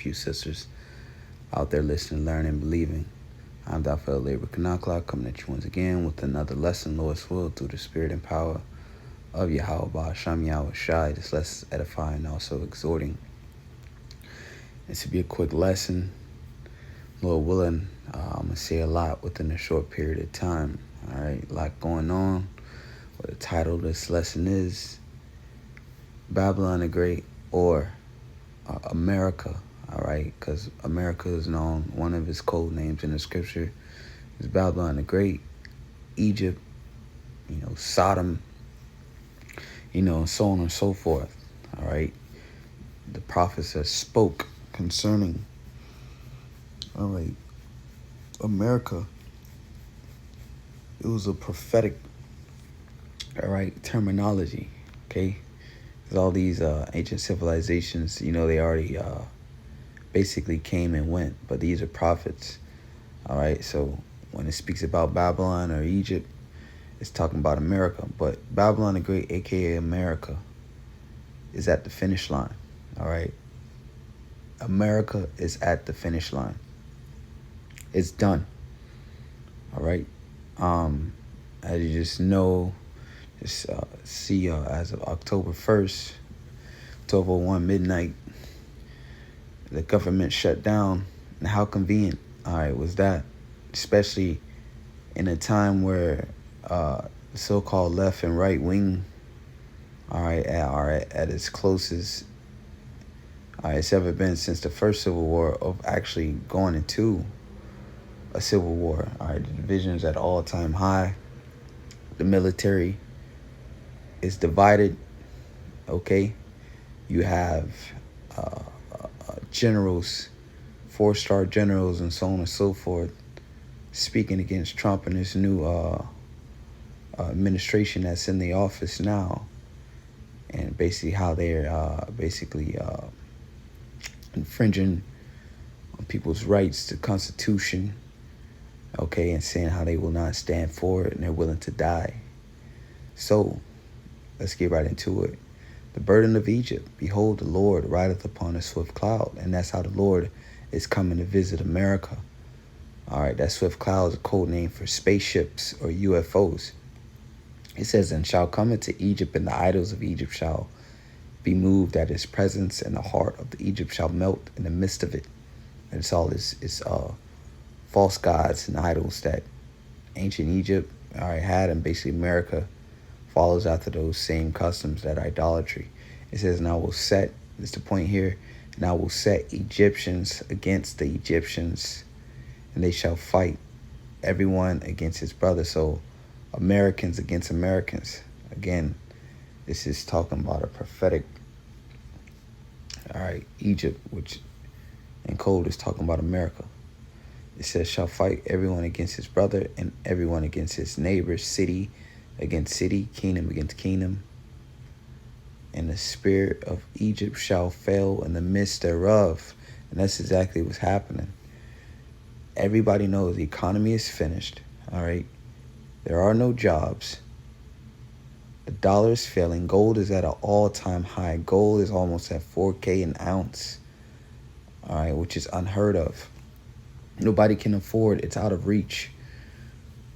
few sisters out there listening, learning, believing. I'm Dr. Labor Kanakla coming at you once again with another lesson, Lord's will, through the spirit and power of Yahweh Sham Yahweh Shai. This lesson is edifying and also exhorting. This will be a quick lesson. Lord willing, I'm going to say a lot within a short period of time. All right, a lot going on. What the title of this lesson is Babylon the Great or America. All right, because America is known, one of its code names in the scripture is Babylon the Great, Egypt, Sodom, and so on and so forth. All right, the prophets that spoke concerning, all right, America. It was a prophetic, all right, terminology. Okay, because all these ancient civilizations, they already basically came and went, but these are prophets. All right, so when it speaks about Babylon or Egypt, it's talking about America. But Babylon the Great, aka America, is at the finish line. All right, America is at the finish line. It's done. All right. As you just know, see as of October 1st, 12:01 midnight, the government shut down. And how convenient, all right, was that? Especially in a time where the so-called left and right wing, all right, are at its closest it's ever been since the first Civil War, of actually going into a civil war. All right, the divisions at all-time high. The military is divided. Okay, you have generals, 4-star generals, and so on and so forth, speaking against Trump and his new administration that's in the office now, and basically how they're infringing on people's rights to Constitution. Okay, and saying how they will not stand for it and they're willing to die. So let's get right into it. The burden of Egypt. Behold, the Lord rideth upon a swift cloud. And that's how the Lord is coming to visit America. All right, that swift cloud is a code name for spaceships or UFOs. It says, and shall come into Egypt, and the idols of Egypt shall be moved at his presence, and the heart of the Egypt shall melt in the midst of it. And it's all this false gods and idols that ancient Egypt had, and basically America follows after those same customs, that idolatry. It says, and I will set, this is the point here, and I will set Egyptians against the Egyptians, and they shall fight everyone against his brother. So Americans against Americans. Again, this is talking about a prophetic, Egypt, which in code is talking about America. It says, shall fight everyone against his brother, and everyone against his neighbor, city against city, kingdom against kingdom. And the spirit of Egypt shall fail in the midst thereof. And that's exactly what's happening. Everybody knows the economy is finished. All right. There are no jobs. The dollar is failing. Gold is at an all-time high. Gold is almost at 4K an ounce. All right, which is unheard of. Nobody can afford. It's out of reach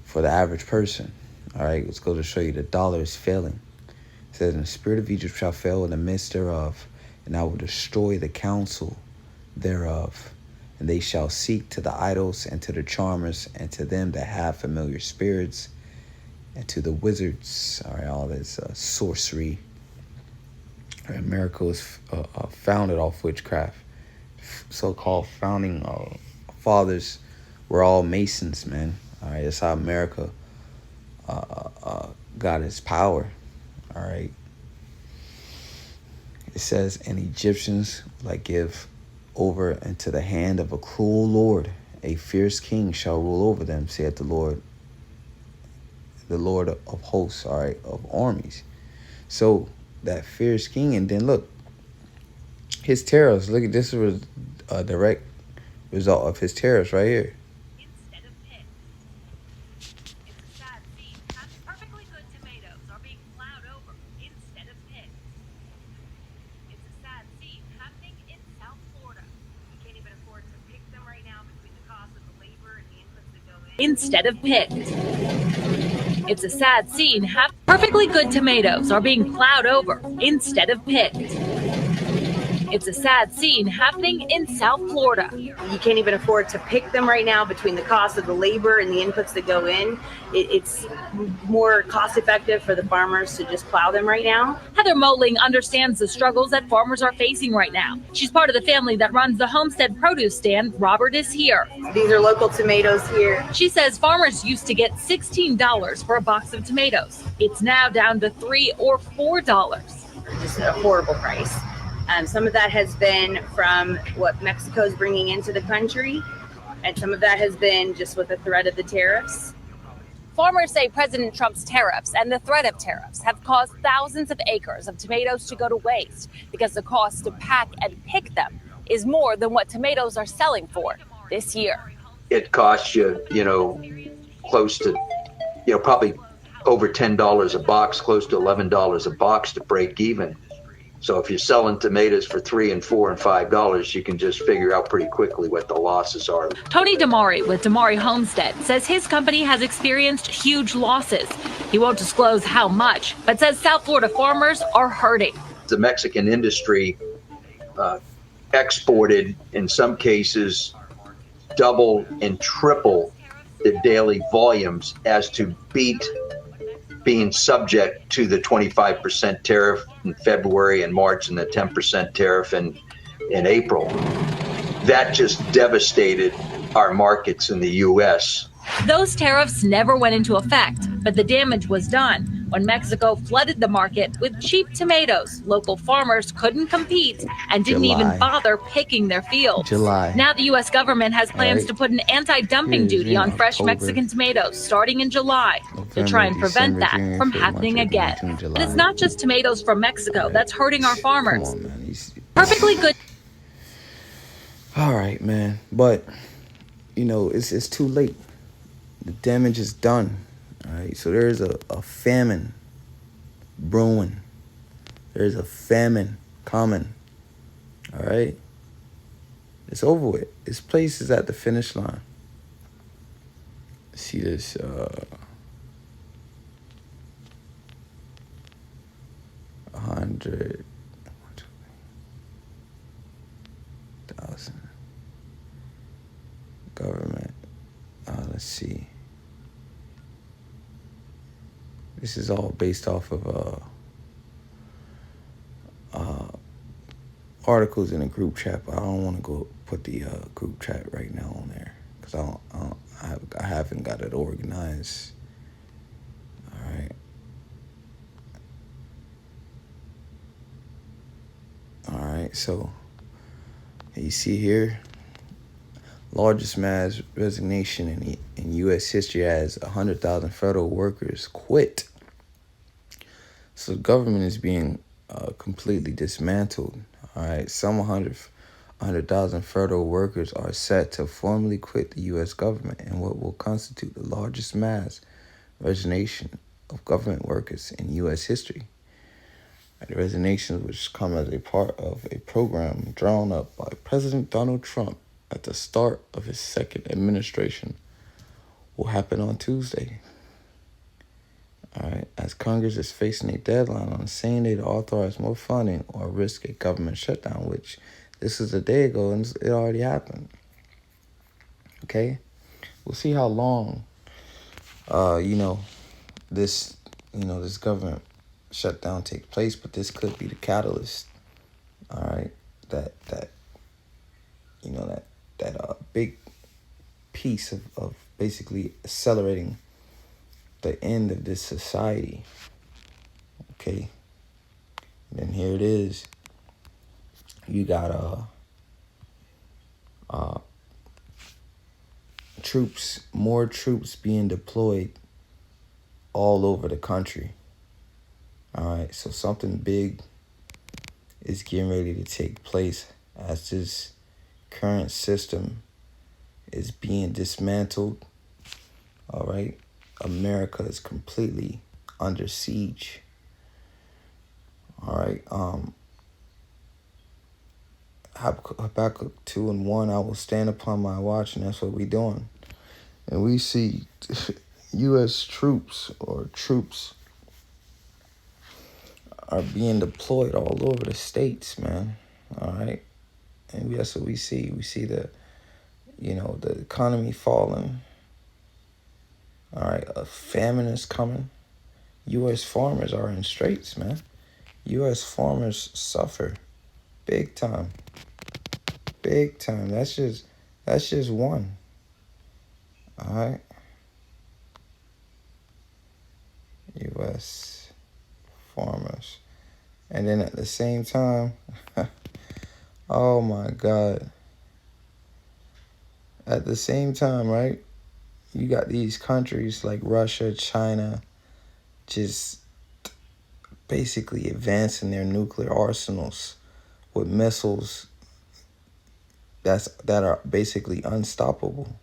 for the average person. All right, let's go to show you the dollar is failing. It says, and the spirit of Egypt shall fail in the midst thereof, and I will destroy the counsel thereof. And they shall seek to the idols and to the charmers and to them that have familiar spirits and to the wizards. All right, all this sorcery. All right, America was founded off witchcraft. So-called founding fathers were all Masons, man. All right, that's how America got its power. All right. It says, and Egyptians like give over into the hand of a cruel lord. A fierce king shall rule over them, saith the Lord of hosts, all right, of armies. So that fierce king, and then look, his tariffs. Look at this, was a direct result of his tariffs right here. Instead of pit. It's a sad scene. Perfectly good tomatoes are being plowed over instead of pit. It's a sad scene happening in South Florida. instead of picked. It's a sad scene. Perfectly good tomatoes are being plowed over instead of picked. It's a sad scene happening in South Florida. You can't even afford to pick them right now between the cost of the labor and the inputs that go in. It's more cost effective for the farmers to just plow them right now. Heather Moling understands the struggles that farmers are facing right now. She's part of the family that runs the Homestead produce stand. Robert is here. These are local tomatoes here. She says farmers used to get $16 for a box of tomatoes. It's now down to $3 or $4. Just a horrible price. Some of that has been from what Mexico is bringing into the country, and some of that has been just with the threat of the tariffs. Farmers say President Trump's tariffs and the threat of tariffs have caused thousands of acres of tomatoes to go to waste because the cost to pack and pick them is more than what tomatoes are selling for this year. It costs you, close to, probably over $10 a box, close to $11 a box to break even. So if you're selling tomatoes for $3 and $4 and $5, you can just figure out pretty quickly what the losses are. Tony Damari with Damari Homestead says his company has experienced huge losses. He won't disclose how much, but says South Florida farmers are hurting. The Mexican industry exported, in some cases, double and triple the daily volumes as to beat being subject to the 25% tariff in February and March and the 10% tariff in April. That just devastated our markets in the U.S. Those tariffs never went into effect, but the damage was done. When Mexico flooded the market with cheap tomatoes, local farmers couldn't compete and didn't even bother picking their fields. Now the U.S. government has plans to put an anti-dumping duty on fresh Mexican tomatoes starting in July to try and prevent that from happening again. But it's not just tomatoes from Mexico that's hurting our farmers. Perfectly good. All right, man. But, it's too late. The damage is done. All right, so there's a famine brewing. There's a famine coming. All right, it's over with. This place is at the finish line. See this? 100,000 government. Let's see. This is all based off of articles in a group chat, but I don't want to go put the group chat right now on there because I haven't got it organized. All right. So you see here, largest mass resignation in U.S. history as 100,000 federal workers quit. So the government is being completely dismantled. All right, some 100,000 federal workers are set to formally quit the U.S. government in what will constitute the largest mass resignation of government workers in U.S. history. The resignations, which come as a part of a program drawn up by President Donald Trump at the start of his second administration, will happen on Tuesday. All right, as Congress is facing a deadline on saying they to authorize more funding or risk a government shutdown, which this is a day ago and it already happened. Okay, we'll see how long, this government shutdown takes place, but this could be the catalyst. All right, that big piece of basically accelerating the end of this society. Okay, and then here it is. You got more troops being deployed all over the country. All right, so something big is getting ready to take place as this current system is being dismantled. All right, America is completely under siege. All right, Habakkuk 2:1, I will stand upon my watch, and that's what we're doing. And we see U.S. troops are being deployed all over the states, man. All right. And that's what we see. We see the economy falling. All right. A famine is coming. U.S. farmers are in straits, man. U.S. farmers suffer big time. Big time. That's just one. All right. U.S. farmers. And then at the same time, oh my God. At the same time, right? You got these countries like Russia, China, just basically advancing their nuclear arsenals with missiles that are basically unstoppable.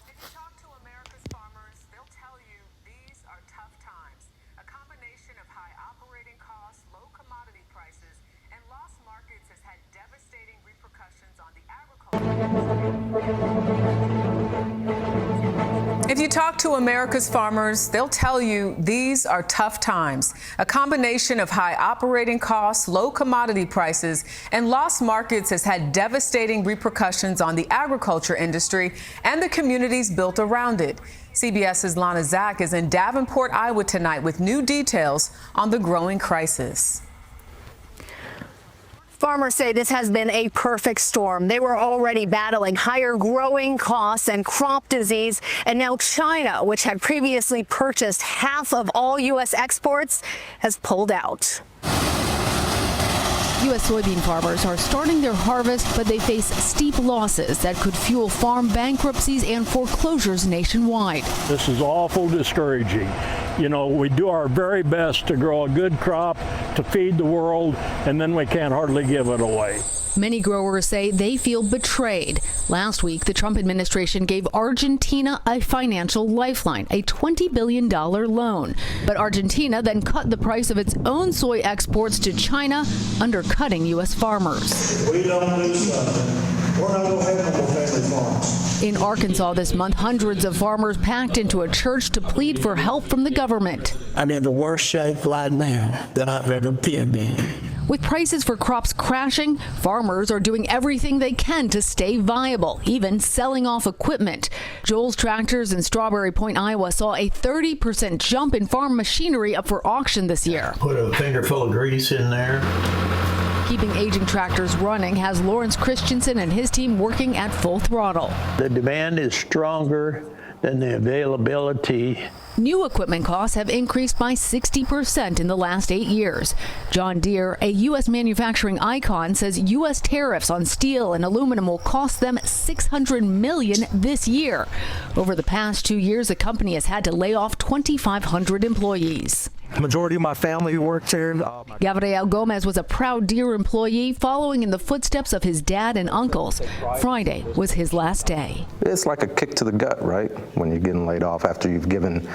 If you talk to America's farmers, they'll tell you these are tough times. A combination of high operating costs, low commodity prices, and lost markets has had devastating repercussions on the agriculture. If you talk to America's farmers, they'll tell you these are tough times. A combination of high operating costs, low commodity prices, and lost markets has had devastating repercussions on the agriculture industry and the communities built around it. CBS's Lana Zak is in Davenport, Iowa tonight with new details on the growing crisis. Farmers say this has been a perfect storm. They were already battling higher growing costs and crop disease. And now China, which had previously purchased half of all U.S. exports, has pulled out. U.S. soybean farmers are starting their harvest, but they face steep losses that could fuel farm bankruptcies and foreclosures nationwide. This is awful discouraging. You know, we do our very best to grow a good crop to feed the world, and then we can't hardly give it away. Many growers say they feel betrayed. Last week, the Trump administration gave Argentina a financial lifeline, a $20 billion loan. But Argentina then cut the price of its own soy exports to China, undercutting U.S. farmers. If we don't do something, we're not going to have no more family farms. In Arkansas this month, hundreds of farmers packed into a church to plead for help from the government. I'm in the worst shape right now that I've ever been in. With prices for crops crashing, farmers are doing everything they can to stay viable, even selling off equipment. Joel's Tractors in Strawberry Point, Iowa saw a 30% jump in farm machinery up for auction this year. Put a fingerful of grease in there. Keeping aging tractors running has Lawrence Christensen and his team working at full throttle. The demand is stronger than the availability. New equipment costs have increased by 60% in the last 8 years. John Deere, a U.S. manufacturing icon, says U.S. tariffs on steel and aluminum will cost them $600 million this year. Over the past 2 years, the company has had to lay off 2,500 employees. The majority of my family works here. Gabriel Gomez was a proud Deere employee, following in the footsteps of his dad and uncles. Friday was his last day. It's like a kick to the gut, right? When you're getting laid off after you've given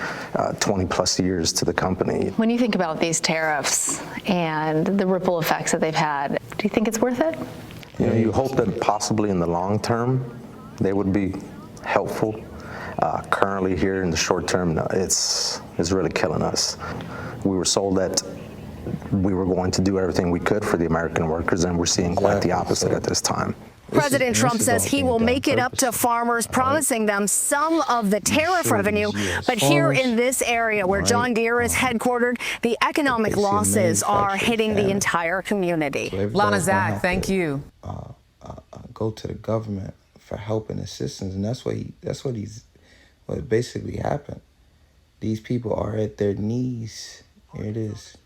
20 plus years to the company. When you think about these tariffs and the ripple effects that they've had, do you think it's worth it? You know, you hope that possibly in the long term they would be helpful. Currently here in the short term, no, it's really killing us. We were sold that we were going to do everything we could for the American workers, and we're seeing quite the opposite at this time. President Trump says he will make it up to farmers, promising them some of the tariff revenue. But here in this area where John Deere is headquartered, the economic losses are hitting the entire community. Lana Zak, thank you. Go to the government for help and assistance, and what basically happened. These people are at their knees. Here it is.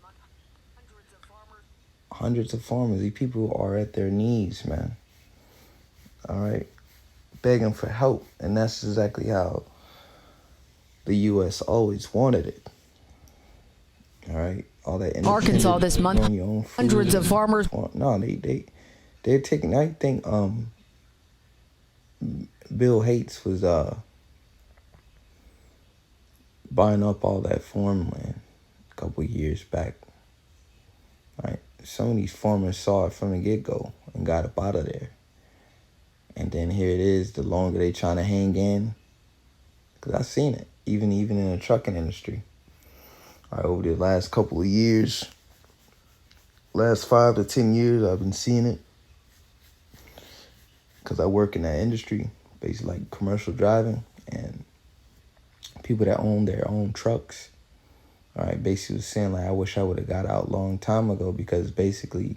Hundreds of farmers. These people are at their knees, man. All right, begging for help, and that's exactly how the U.S. always wanted it. All right, all that. Arkansas this month, hundreds of farmers. No, they're taking. I think Bill Gates was buying up all that farmland a couple of years back. Right, some of these farmers saw it from the get-go and got up out of there. And then here it is, the longer they trying to hang in, because I've seen it, even in the trucking industry. All right, over the last couple of years, last 5 to 10 years, I've been seeing it. Because I work in that industry, basically like commercial driving, and people that own their own trucks, all right, basically was saying like, I wish I would have got out a long time ago, because basically,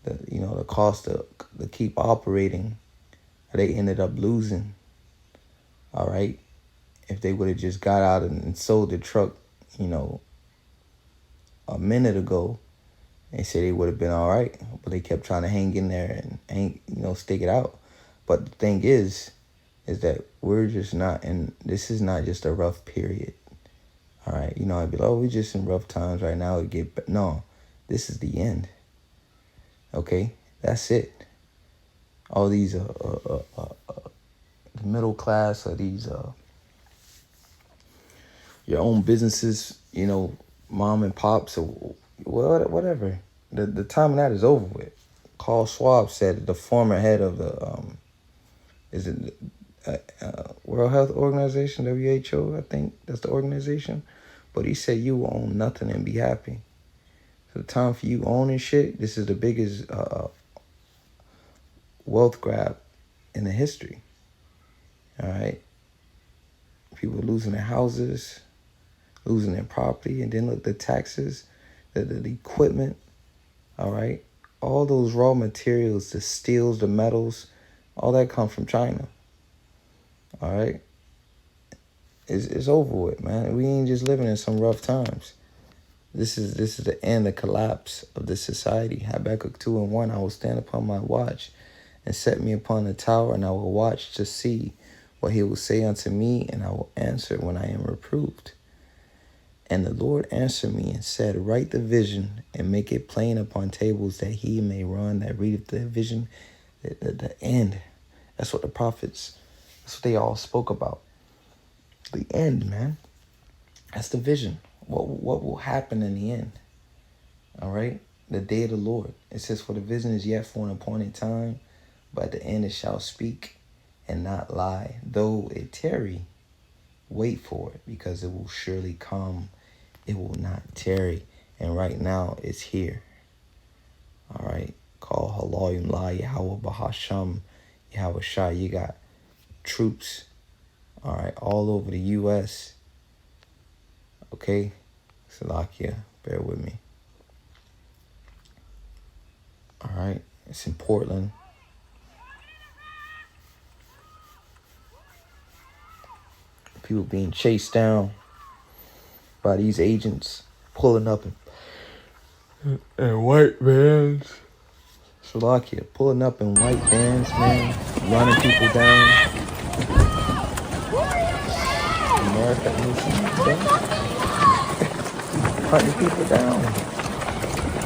the cost to keep operating, they ended up losing, all right, if they would have just got out and sold the truck, a minute ago, they said they would have been all right, but they kept trying to hang in there and stick it out. But the thing is that we're just not, and this is not just a rough period. All right, I'd be like, we're just in rough times right now. No, this is the end. Okay, that's it. All these the middle class, or these your own businesses, mom and pops, or whatever. The time of that is over with. Carl Schwab said, the former head of the World Health Organization, WHO, I think that's the organization. But he said, you will own nothing and be happy. So the time for you owning shit, this is the biggest wealth grab in the history. All right? People losing their houses, losing their property, and then look, the taxes, the equipment, all right? All those raw materials, the steels, the metals, all that come from China, all right? It's over with, man. We ain't just living in some rough times. This is the end, the collapse of this society. Habakkuk 2:1, I will stand upon my watch and set me upon the tower, and I will watch to see what he will say unto me, and I will answer when I am reproved. And the Lord answered me and said, write the vision and make it plain upon tables, that he may run that readeth the vision, the end. That's what the prophets, that's what they all spoke about. The end, man. That's the vision. What will happen in the end? All right? The day of the Lord. It says, for the vision is yet for an appointed time, but at the end it shall speak and not lie. Though it tarry, wait for it, because it will surely come. It will not tarry. And right now it's here. All right? Call Halayim La Yahweh Bahasham Yahweh Shai. You got troops, all right, all over the U.S. Okay? Salakia, bear with me. All right? It's in Portland. People being chased down by these agents, pulling up in white vans. Salakia, pulling up in white vans, man, running people down. America, hunting people down.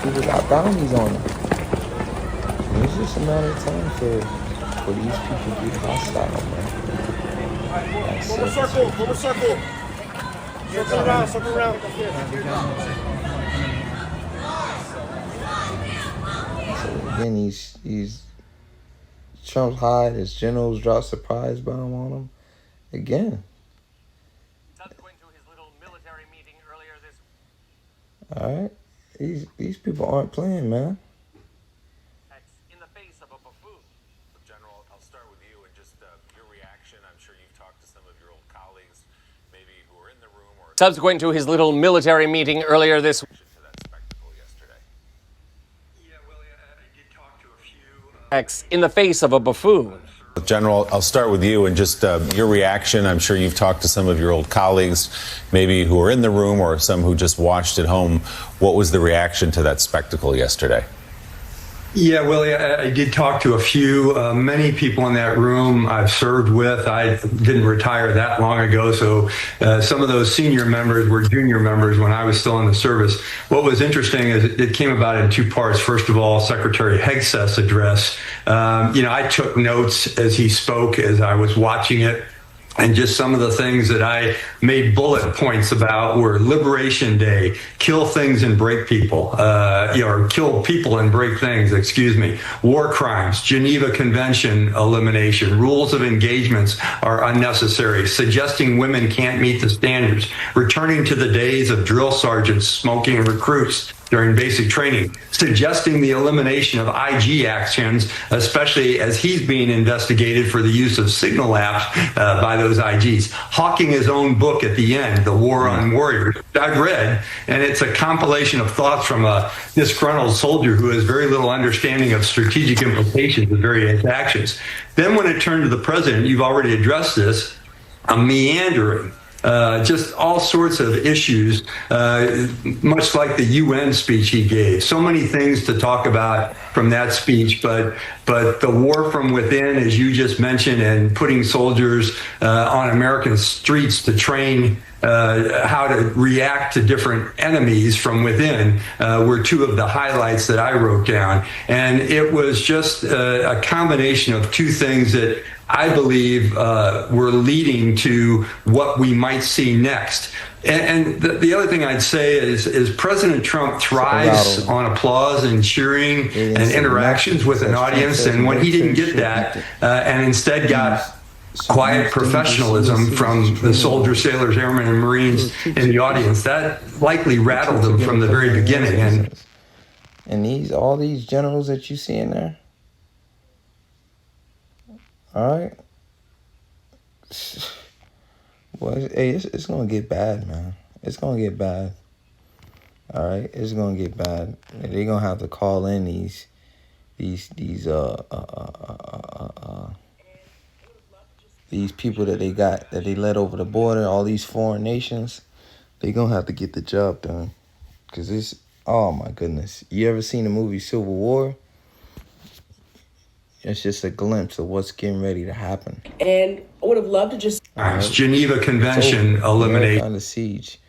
People got bounties on them. And it's just a matter of time for these people to be hostile, man. Full circle. Circle around. So again, these Trump's hide, his generals drop surprise bomb on him. Again. All right, these people aren't playing, man. In the face of a buffoon. General, I'll start with you and just your reaction. I'm sure you've talked to some of your old colleagues, maybe who were in the room or subsequent to his little military meeting earlier this week. To that spectacle yesterday. Yeah, Willie, I did talk to a few. In the face of a buffoon. General, I'll start with you and just your reaction. I'm sure you've talked to some of your old colleagues, maybe who were in the room or some who just watched at home. What was the reaction to that spectacle yesterday? Yeah, Willie, I did talk to a few. Many people in that room I've served with. I didn't retire that long ago, so some of those senior members were junior members when I was still in the service. What was interesting is it came about in two parts. First of all, Secretary Hegseth's address. I took notes as he spoke, as I was watching it. And just some of the things that I made bullet points about were Liberation Day, kill things and break people, or kill people and break things, excuse me, war crimes, Geneva Convention elimination, rules of engagements are unnecessary, suggesting women can't meet the standards, returning to the days of drill sergeants smoking recruits during basic training, suggesting the elimination of IG actions, especially as he's being investigated for the use of signal apps by those IGs. Hawking his own book at the end, The War on Warriors, I've read, and it's a compilation of thoughts from a disgruntled soldier who has very little understanding of strategic implications of various actions. Then when it turned to the president, you've already addressed this, meandering. Just all sorts of issues, much like the UN speech he gave. So many things to talk about from that speech, but the war from within, as you just mentioned, and putting soldiers on American streets to train how to react to different enemies from within were two of the highlights that I wrote down. And it was just a combination of two things that I believe we're leading to what we might see next. And the other thing I'd say is President Trump thrives on applause and cheering and interactions with an audience. And when he didn't get that and instead got quiet professionalism from the soldiers, sailors, airmen, and Marines in the audience, that likely rattled them from the very beginning. And all these generals that you see in there, all right. Well, it's gonna get bad, man. It's gonna get bad. All right, it's gonna get bad. They're gonna have to call in these people that they let over the border, all these foreign nations. They're gonna have to get the job done, cause it's, oh my goodness. You ever seen the movie Civil War? It's just a glimpse of what's getting ready to happen. And I would have loved to just... Geneva Convention eliminate. On the siege.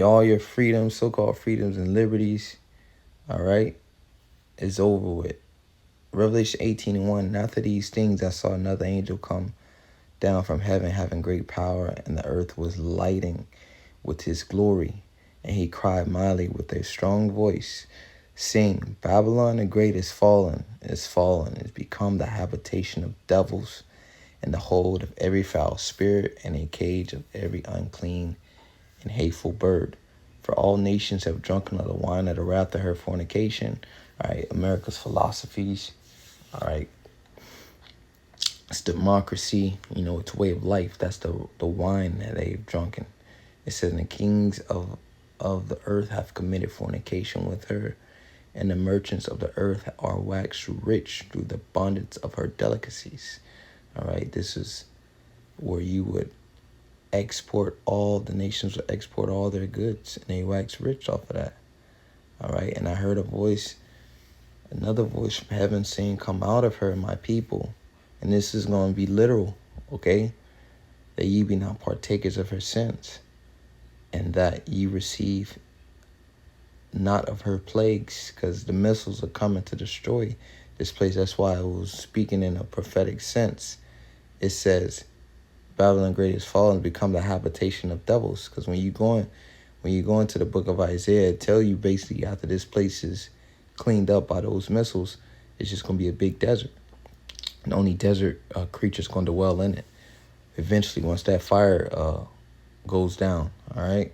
All your freedoms, so-called freedoms and liberties, all right, is over with. Revelation 18:1, after these things I saw another angel come down from heaven, having great power, and the earth was lighting with his glory. And he cried mightily with a strong voice, saying, Babylon the great is fallen, is become the habitation of devils, and the hold of every foul spirit, and a cage of every unclean and hateful bird. For all nations have drunken of the wine of the wrath of her fornication. All right, America's philosophies. All right, it's democracy. You know, it's way of life. That's the wine that they've drunken. It says, and the kings of the earth have committed fornication with her, and the merchants of the earth are waxed rich through the abundance of her delicacies. All right, this is where you would export, all the nations would export all their goods, and they wax rich off of that. All right, and I heard another voice from heaven saying, come out of her, my people. And this is going to be literal, okay? That ye be not partakers of her sins, and that ye receive not of her plagues, because the missiles are coming to destroy this place. That's why I was speaking in a prophetic sense. It says, Babylon great is fallen, become the habitation of devils. Because when you go into the book of Isaiah, it tell you basically after this place is cleaned up by those missiles, it's just going to be a big desert. And only desert creatures going to dwell in it. Eventually, once that fire goes down, all right?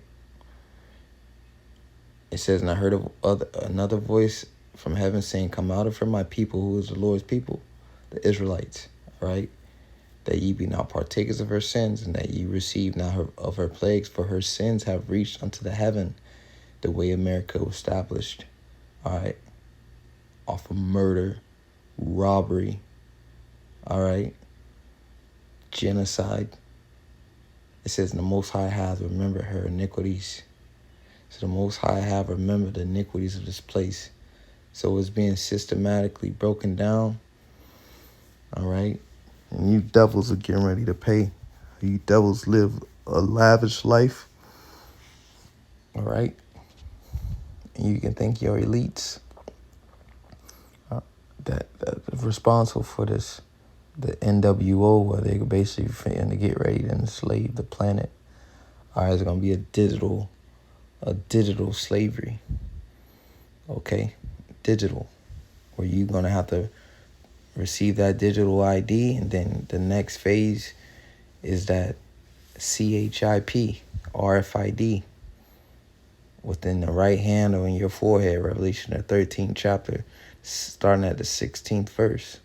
It says, and I heard another voice from heaven saying, come out of her, my people, who is the Lord's people, the Israelites, all right? That ye be not partakers of her sins, and that ye receive not of her plagues, for her sins have reached unto the heaven, the way America was established, all right? Off of murder, robbery, all right? Genocide. It says, and the Most High hath remembered her iniquities. So the Most High have remembered the iniquities of this place. So it's being systematically broken down. All right. And you devils are getting ready to pay. You devils live a lavish life. All right. And you can thank your elites that are responsible for this the NWO, where they're basically finna get ready to enslave the planet. All right, it's gonna be a digital slavery. Okay, digital, where you're gonna have to receive that digital ID, and then the next phase is that CHIP, RFID, within the right hand or in your forehead. Revelation, the 13th chapter, starting at the 16th verse.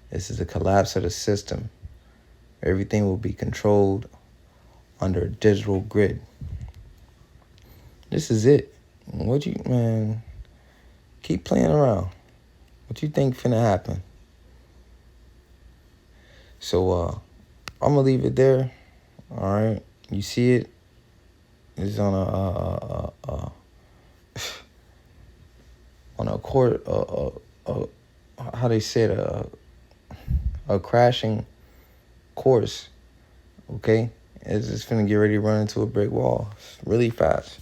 This is the collapse of the system. Everything will be controlled under a digital grid. This is it. Keep playing around. What you think finna happen? So, I'm gonna leave it there. All right, you see it. It's on a court. How they said a crashing course. Okay, it's just finna get ready to run into a brick wall really fast.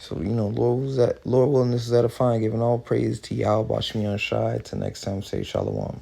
So, Lord willing, this is edifying, giving all praise to Yahweh Bashmi Shai. Till next time, say Shalom.